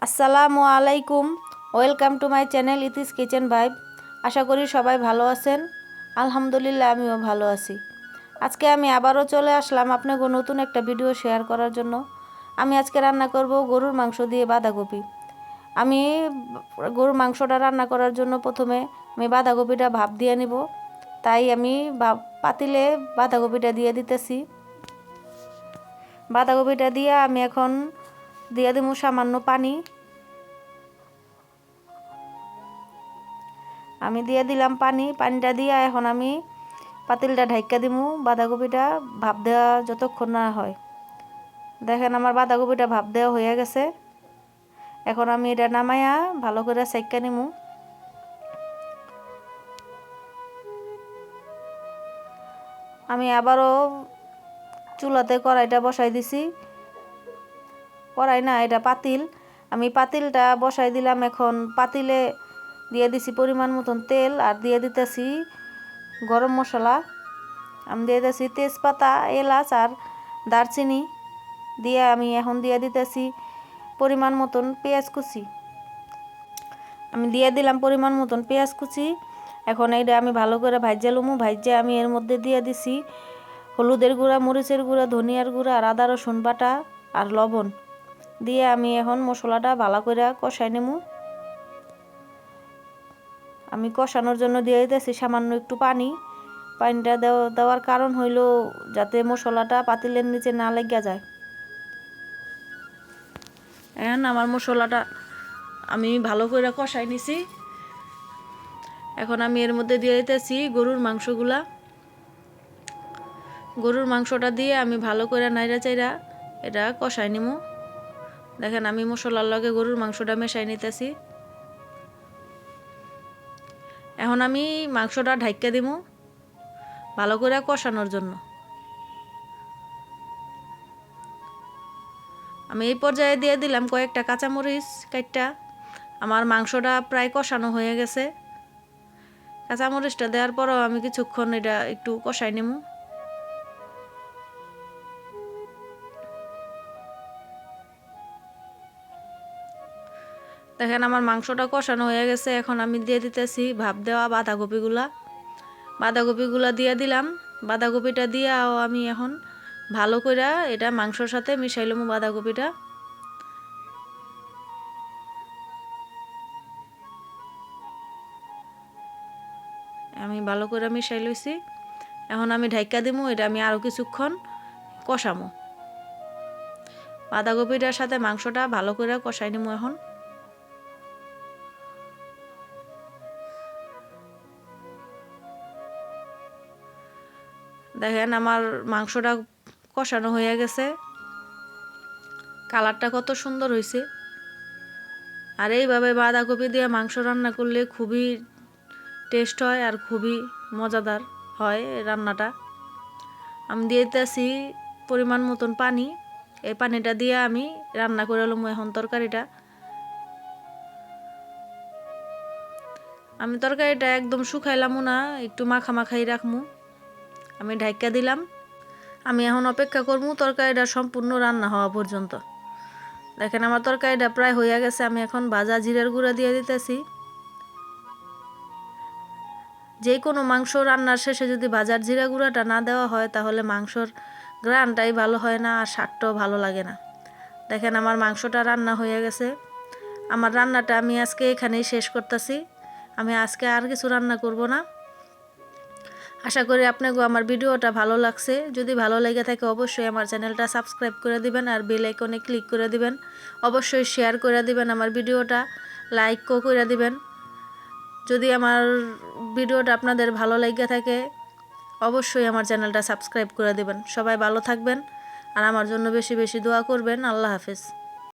আসসালামু আলাইকুম, welcome to my channel Iti's kitchen vibe. আশা করি সবাই ভালো আছেন। আলহামদুলিল্লাহ আমিও ভালো আছি। আজকে আমি আবারও চলে আসলাম আপনাকে নতুন একটা ভিডিও শেয়ার করার জন্য। আমি আজকে রান্না করব গরুর মাংস দিয়ে বাঁধাকপি। আমি গরুর মাংসটা রান্না করার জন্য প্রথমে আমি বাঁধাকপিটা ভাপ দিয়ে নিব, তাই আমি পাতিলে বাঁধাকপিটা দিয়ে দিতেছি। বাঁধাকপিটা দিয়ে আমি এখন দিয়ে দিব সামান্য পানি। আমি দিয়ে দিলাম পানিটা দিয়ে এখন আমি পাতিলটা ঢাইকা দিমু বাঁধাকপিটা ভাপ দেওয়া যতক্ষণ না হয়। দেখেন আমার বাঁধাকপিটা ভাপ দেওয়া হয়ে গেছে। এখন আমি এটা নামাইয়া ভালো করে সেক্কা নিমু। আমি আবারও চুলাতে কড়াইটা বসাই দিছি। কড়াই না, এটা পাতিল। আমি পাতিলটা বসাই দিলাম। এখন পাতিলে দিয়ে দিছি পরিমাণ মতন তেল, আর দিয়ে দিতেছি গরম মশলা। আমি দিয়ে দিতেছি তেজপাতা, এলাচ আর দারচিনি দিয়ে আমি এখন দিয়ে দিতেছি পরিমাণ মতন পেঁয়াজ কুচি। আমি দিয়ে দিলাম পরিমাণ মতন পেঁয়াজ কুচি। এখন এইটা আমি ভালো করে ভাজ্যা লুমু। ভাজ্যা আমি এর মধ্যে দিয়ে দিছি হলুদের গুঁড়া, মরিচের গুঁড়া, ধনিয়ার গুঁড়া আর আদা রসুন বাটা আর লবণ দিয়ে আমি এখন মশলাটা ভালো করে কষাই নেবো। আমি কষানোর জন্য দিয়ে দিতেছি সামান্য একটু পানি। পানিটা দেওয়ার কারণ হইল যাতে মশলাটা পাতিলের নিচে না লেগে যায়। এখন আমার মশলাটা আমি ভালো করে কষাই নিছি। এখন আমি এর মধ্যে দিয়ে দিতেছি গরুর মাংসগুলা। গরুর মাংসটা দিয়ে আমি ভালো করে নাইড়া চাইড়া এটা কষাই নিমু। দেখেন আমি মশলার লগে গরুর মাংসটা মেশাই নিতেছি। এখন আমি মাংসটা ঢাইকা দিমু ভালো করে কষানোর জন্য। আমি এই পর্যায়ে দিয়ে দিলাম কয়েকটা কাঁচামরিচ কাইটটা। আমার মাংসটা প্রায় কষানো হয়ে গেছে। কাঁচামরিচটা দেওয়ার পরও আমি কিছুক্ষণ এটা একটু কষাই নেবো। দেখেন আমার মাংসটা কষানো হয়ে গেছে। এখন আমি দিয়ে দিতেছি ভাপ দেওয়া বাঁধাকপিগুলা দিয়ে দিলাম। বাঁধাকপিটা দিয়েও আমি এখন ভালো করে এটা মাংসর সাথে মিশাইলাম। বাঁধাকপিটা আমি ভালো করে মিশাই লইছি। এখন আমি ঢাইকা দিমু। এটা আমি আরও কিছুক্ষণ কষামো। বাঁধাকপিটার সাথে মাংসটা ভালো করে কষাই নিমু। এখন দেখেন আমার মাংসটা কষানো হয়ে গেছে। কালারটা কত সুন্দর হয়েছে। আর এইভাবে বাঁধাকপি দিয়ে মাংস রান্না করলে খুবই টেস্ট হয় আর খুবই মজাদার হয় রান্নাটা। আমি দিয়ে দিতেছি পরিমাণ মতন পানি। এই পানিটা দিয়ে আমি রান্না করে লমু এখন তরকারিটা। আমি তরকারিটা একদম শুকাইলামও না, একটু মাখাই রাখমু। আমি ঢাইকা দিলাম। আমি এখন অপেক্ষা করবো তরকারিটা সম্পূর্ণ রান্না হওয়া পর্যন্ত। দেখেন আমার তরকারিটা প্রায় হয়ে গেছে। আমি এখন ভাজা জিরার গুঁড়া দিয়ে দিতেছি। যে কোনো মাংস রান্নার শেষে যদি ভাজার জিরা গুঁড়াটা না দেওয়া হয় তাহলে মাংসর গ্রানটাই ভালো হয় না আর স্বাদটাও ভালো লাগে না। দেখেন আমার মাংসটা রান্না হয়ে গেছে। আমার রান্নাটা আমি আজকে এখানেই শেষ করতেছি। আমি আজকে আর কিছু রান্না করব না। আশা করি আপনাকেও আমার ভিডিওটা ভালো লাগছে। যদি ভালো লেগে থাকে অবশ্যই আমার চ্যানেলটা সাবস্ক্রাইব করে দিবেন আর বেল আইকনে ক্লিক করে দিবেন। অবশ্যই শেয়ার করে দিবেন আমার ভিডিওটা, লাইকও করে দিবেন। যদি আমার ভিডিওটা আপনাদের ভালো লেগে থাকে অবশ্যই আমার চ্যানেলটা সাবস্ক্রাইব করে দিবেন। সবাই ভালো থাকবেন আর আমার জন্য বেশি বেশি দোয়া করবেন। আল্লাহ হাফেজ।